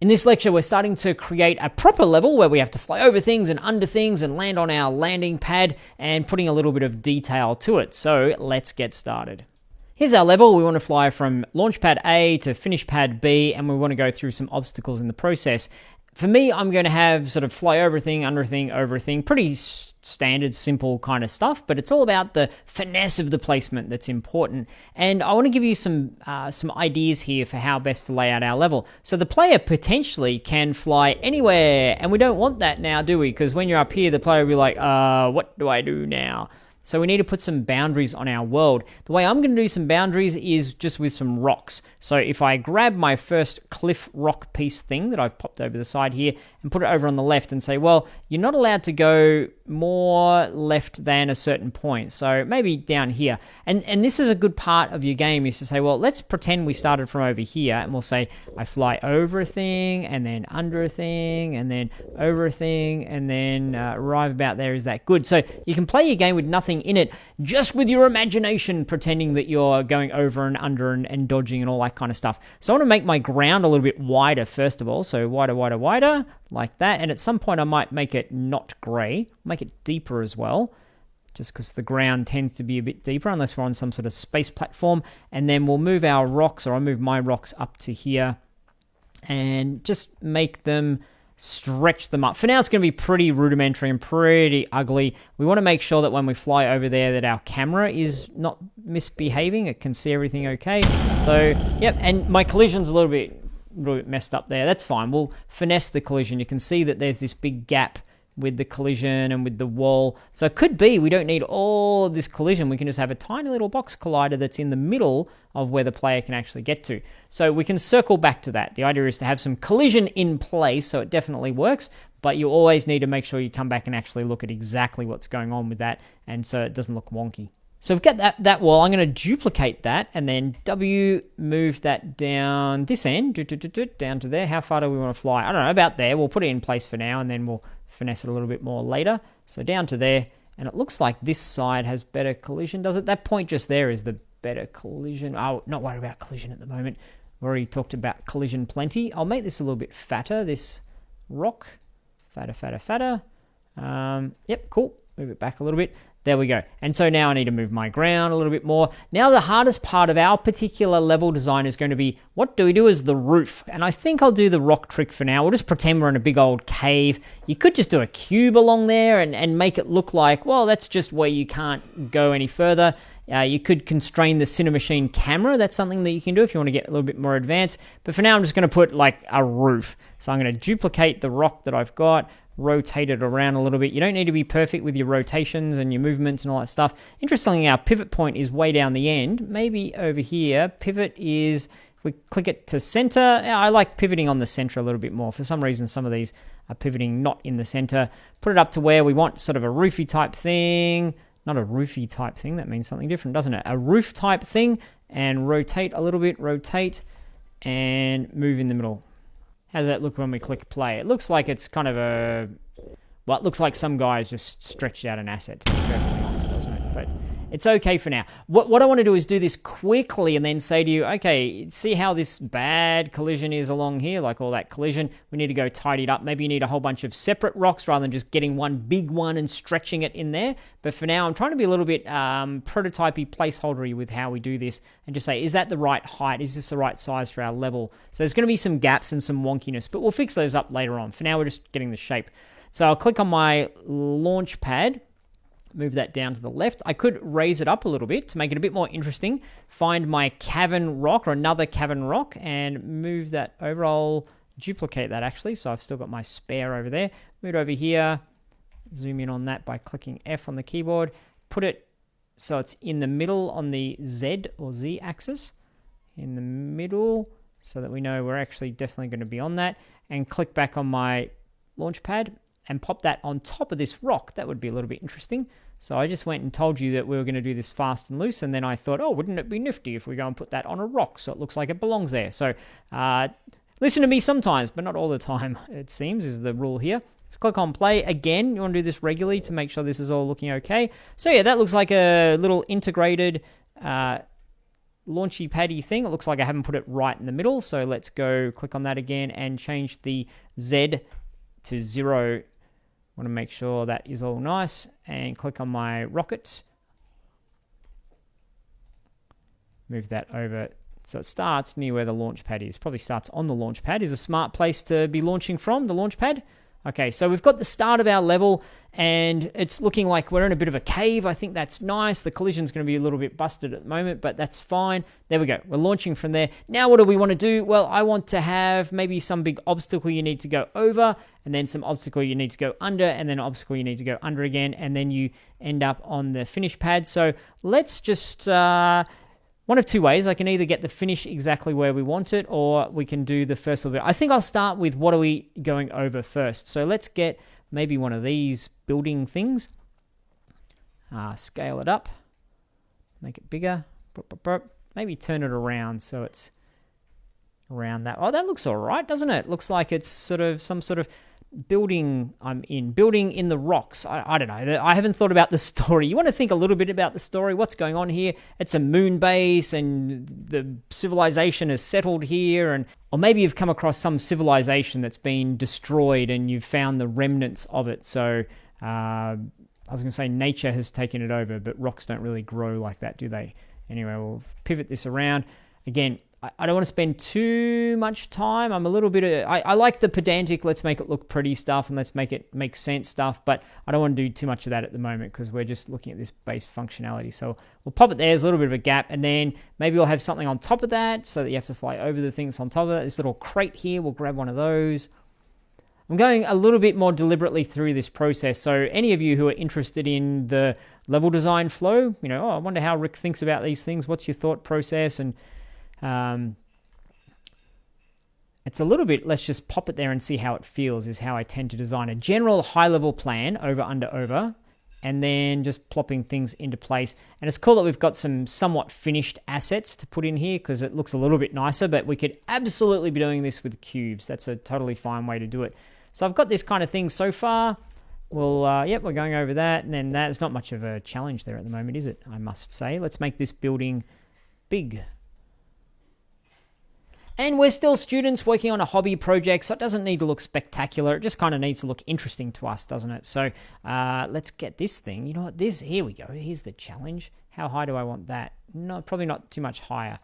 In this lecture, we're starting to create a proper level where we have to fly over things and under things and land on our landing pad and putting a little bit of detail to it. So let's get started. Here's our level. We want to fly from launch pad A to finish pad B, and we want to go through some obstacles in the process. For me, I'm going to have sort of fly over a thing, under a thing, over a thing, pretty standard, simple kind of stuff, but it's all about the finesse of the placement that's important. And I want to give you some ideas here for how best to lay out our level. So the player potentially can fly anywhere, and we don't want that now, do we? Because when you're up here, the player will be like, what do I do now? So we need to put some boundaries on our world. The way I'm going to do some boundaries is just with some rocks. So if I grab my first cliff rock piece thing that I've popped over the side here and put it over on the left and say, well, you're not allowed to go more left than a certain point. So maybe down here. And this is a good part of your game, is to say, well, let's pretend we started from over here, and we'll say I fly over a thing and then under a thing and then over a thing and then arrive about there. Is that good? So you can play your game with nothing in it, just with your imagination, pretending that you're going over and under and dodging and all that kind of stuff. So I want to make my ground a little bit wider first of all. So wider, wider, wider, like that. And at some point I might make it not grey, make it deeper as well, just because the ground tends to be a bit deeper unless we're on some sort of space platform. And then we'll move our rocks, or I'll move my rocks up to here and just make them, stretch them up. For now, it's going to be pretty rudimentary and pretty ugly. We want to make sure that when we fly over there that our camera is not misbehaving. It can see everything okay. So, yep, and my collision's a little bit messed up there. That's fine. We'll finesse the collision. You can see that there's this big gap with the collision and with the wall. So it could be we don't need all of this collision. We can just have a tiny little box collider that's in the middle of where the player can actually get to. So we can circle back to that. The idea is to have some collision in place, so it definitely works, but you always need to make sure you come back and actually look at exactly what's going on with that, and so it doesn't look wonky. So we've got that wall. I'm going to duplicate that, and then W, move that down this end, down to there. How far do we want to fly? I don't know, about there. We'll put it in place for now, and then we'll finesse it a little bit more later. So down to there, and it looks like this side has better collision, does it? That point just there is the better collision. Oh, not worried about collision at the moment. We've already talked about collision plenty. I'll make this a little bit fatter, this rock. Fatter. Yep, cool. Move it back a little bit. There we go. And so now I need to move my ground a little bit more. Now the hardest part of our particular level design is going to be, what do we do as the roof? And I think I'll do the rock trick for now. We'll just pretend we're in a big old cave. You could just do a cube along there and make it look like, well, that's just where you can't go any further. You could constrain the Cinemachine camera. That's something that you can do if you want to get a little bit more advanced. But for now, I'm just going to put like a roof. So I'm going to duplicate the rock that I've got, rotate it around a little bit. You don't need to be perfect with your rotations and your movements and all that stuff. Interestingly, our pivot point is way down the end. Maybe over here, pivot is, if we click it to center, I like pivoting on the center a little bit more. For some reason, some of these are pivoting not in the center. Put it up to where we want sort of a roofy type thing. Not a roofy type thing. That means something different, doesn't it? A roof type thing, and rotate a little bit, rotate, and move in the middle. How does that look when we click play? It looks like it's kind of a... Well, it looks like some guys just stretched out an asset, to be perfectly honest, doesn't it? But it's okay for now. What I want to do is do this quickly and then say to you, okay, see how this bad collision is along here, like all that collision. We need to go tidy it up. Maybe you need a whole bunch of separate rocks rather than just getting one big one and stretching it in there. But for now, I'm trying to be a little bit prototypey, placeholdery with how we do this and just say, is that the right height? Is this the right size for our level? So there's going to be some gaps and some wonkiness, but we'll fix those up later on. For now, we're just getting the shape. So I'll click on my launch pad, move that down to the left. I could raise it up a little bit to make it a bit more interesting. Find my cavern rock, or another cavern rock, and move that over. I'll duplicate that actually, so I've still got my spare over there. Move it over here, zoom in on that by clicking F on the keyboard. Put it so it's in the middle on the Z or Z axis, in the middle, so that we know we're actually definitely going to be on that. And click back on my launch pad and pop that on top of this rock. That would be a little bit interesting. So I just went and told you that we were going to do this fast and loose, and then I thought, oh, wouldn't it be nifty if we go and put that on a rock so it looks like it belongs there? So listen to me sometimes, but not all the time, it seems, is the rule here. So click on play. Again, you want to do this regularly to make sure this is all looking okay. So yeah, that looks like a little integrated launchy paddy thing. It looks like I haven't put it right in the middle. So let's go click on that again and change the Z to 0. I want to make sure that is all nice, and click on my rocket. Move that over so it starts near where the launch pad is. Probably starts on the launch pad. Is a smart place to be launching from, the launch pad. Okay, so we've got the start of our level, and it's looking like we're in a bit of a cave. I think that's nice. The collision's going to be a little bit busted at the moment, but that's fine. There we go. We're launching from there. Now what do we want to do? Well, I want to have maybe some big obstacle you need to go over, and then some obstacle you need to go under, and then obstacle you need to go under again, and then you end up on the finish pad. So let's just... one of two ways. I can either get the finish exactly where we want it, or we can do the first little bit. I think I'll start with what are we going over first. So let's get maybe one of these building things. Scale it up. Make it bigger. Maybe turn it around so it's around that. Oh, that looks all right, doesn't it? Looks like it's sort of some sort of building building in the rocks. I don't know. I haven't thought about the story. You want to think a little bit about the story. What's going on here? It's a moon base and the civilization has settled here, or maybe you've come across some civilization that's been destroyed and you've found the remnants of it. So I was going to say nature has taken it over, but rocks don't really grow like that, do they? Anyway, we'll pivot this around. Again, I don't want to spend too much time. I'm a little bit... I like the pedantic, let's make it look pretty stuff and let's make it make sense stuff, but I don't want to do too much of that at the moment because we're just looking at this base functionality. So we'll pop it there. There's a little bit of a gap, and then maybe we'll have something on top of that so that you have to fly over the things on top of that. This little crate here, we'll grab one of those. I'm going a little bit more deliberately through this process. So any of you who are interested in the level design flow, I wonder how Rick thinks about these things. What's your thought process? And it's a little bit, let's just pop it there and see how it feels, is how I tend to design a general high-level plan, over, under, over, and then just plopping things into place. And it's cool that we've got some somewhat finished assets to put in here because it looks a little bit nicer, but we could absolutely be doing this with cubes. That's a totally fine way to do it. So I've got this kind of thing so far. Well, yep, we're going over that, and then that's not much of a challenge there at the moment, is it? I must say. Let's make this building big. And we're still students working on a hobby project, so it doesn't need to look spectacular. It just kind of needs to look interesting to us, doesn't it? So let's get this thing. You know what? Here we go. Here's the challenge. How high do I want that? No, probably not too much higher.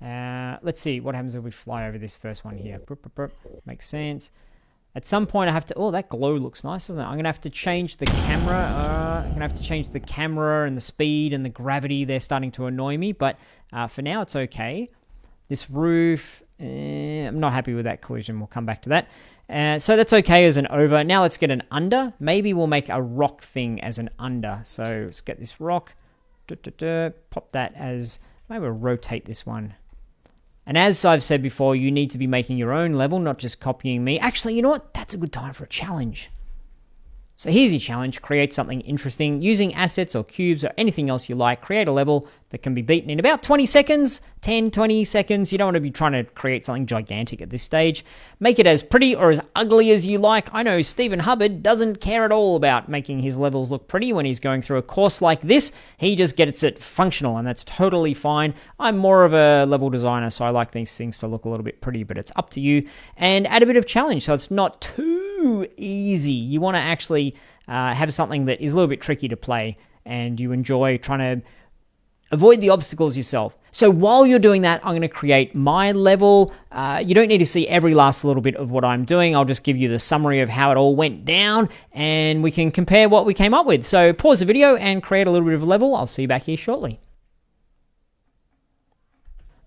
Let's see what happens if we fly over this first one here. Makes sense. At some point I have to... Oh, that glow looks nice, doesn't it? I'm going to have to change the camera. I'm going to have to change the camera and the speed and the gravity. They're starting to annoy me, but for now it's okay. This roof... I'm not happy with that collision. We'll come back to that. So that's okay as an over. Now let's get an under. Maybe we'll make a rock thing as an under. So let's get this rock. Pop that as... Maybe we'll rotate this one. And as I've said before, you need to be making your own level, not just copying me. Actually, you know what? That's a good time for a challenge. So here's your challenge. Create something interesting using assets or cubes or anything else you like. Create a level that can be beaten in about 20 seconds, 10, 20 seconds. You don't want to be trying to create something gigantic at this stage. Make it as pretty or as ugly as you like. I know Stephen Hubbard doesn't care at all about making his levels look pretty when he's going through a course like this. He just gets it functional, and that's totally fine. I'm more of a level designer, so I like these things to look a little bit pretty, but it's up to you. And add a bit of challenge so it's not too easy. You want to actually have something that is a little bit tricky to play, and you enjoy trying to avoid the obstacles yourself. So while you're doing that, I'm going to create my level. You don't need to see every last little bit of what I'm doing. I'll just give you the summary of how it all went down, and we can compare what we came up with. So pause the video and create a little bit of a level. I'll see you back here shortly.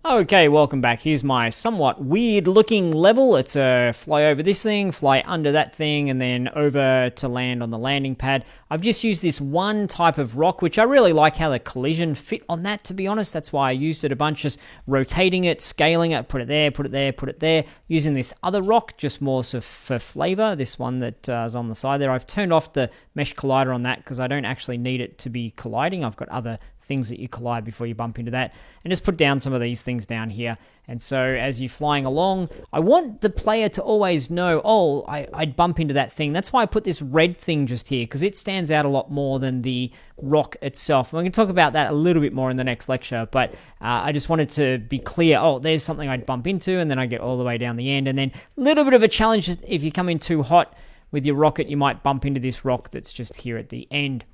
Okay, welcome back. Here's my somewhat weird looking level. It's a fly over this thing, fly under that thing, and then over to land on the landing pad. I've just used this one type of rock, which I really like how the collision fit on that, to be honest. That's why I used it a bunch, just rotating it, scaling it, put it there, put it there, put it there. Using this other rock, just more so for flavor, this one that is on the side there. I've turned off the mesh collider on that because I don't actually need it to be colliding. I've got other things that you collide before you bump into that, and just put down some of these things down here. And so as you're flying along, I want the player to always know, oh, I'd bump into that thing. That's why I put this red thing just here, because it stands out a lot more than the rock itself. And we can talk about that a little bit more in the next lecture, but I just wanted to be clear, oh, there's something I'd bump into, and then I get all the way down the end. And then a little bit of a challenge, if you come in too hot with your rocket, you might bump into this rock that's just here at the end.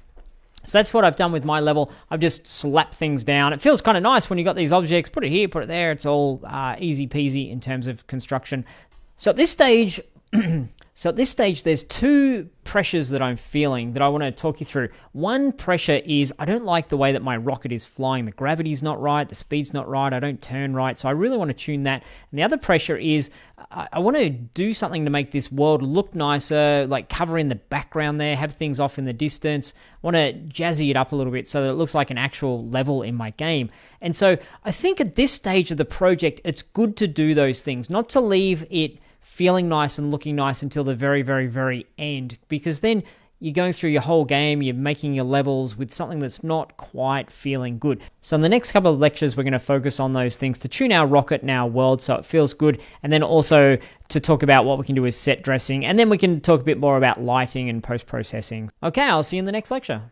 So that's what I've done with my level. I've just slapped things down. It feels kind of nice when you got these objects. Put it here, put it there. It's all easy peasy in terms of construction. So at this stage, there's two pressures that I'm feeling that I want to talk you through. One pressure is I don't like the way that my rocket is flying. The gravity's not right. The speed's not right. I don't turn right. So I really want to tune that. And the other pressure is I want to do something to make this world look nicer, like cover in the background there, have things off in the distance. I want to jazzy it up a little bit so that it looks like an actual level in my game. And so I think at this stage of the project, it's good to do those things, not to leave it feeling nice and looking nice until the very, very, very end, because then you're going through your whole game, you're making your levels with something that's not quite feeling good. So in the next couple of lectures, we're going to focus on those things to tune our rocket and our world so it feels good, and then also to talk about what we can do with set dressing, and then we can talk a bit more about lighting and post-processing. Okay, I'll see you in the next lecture.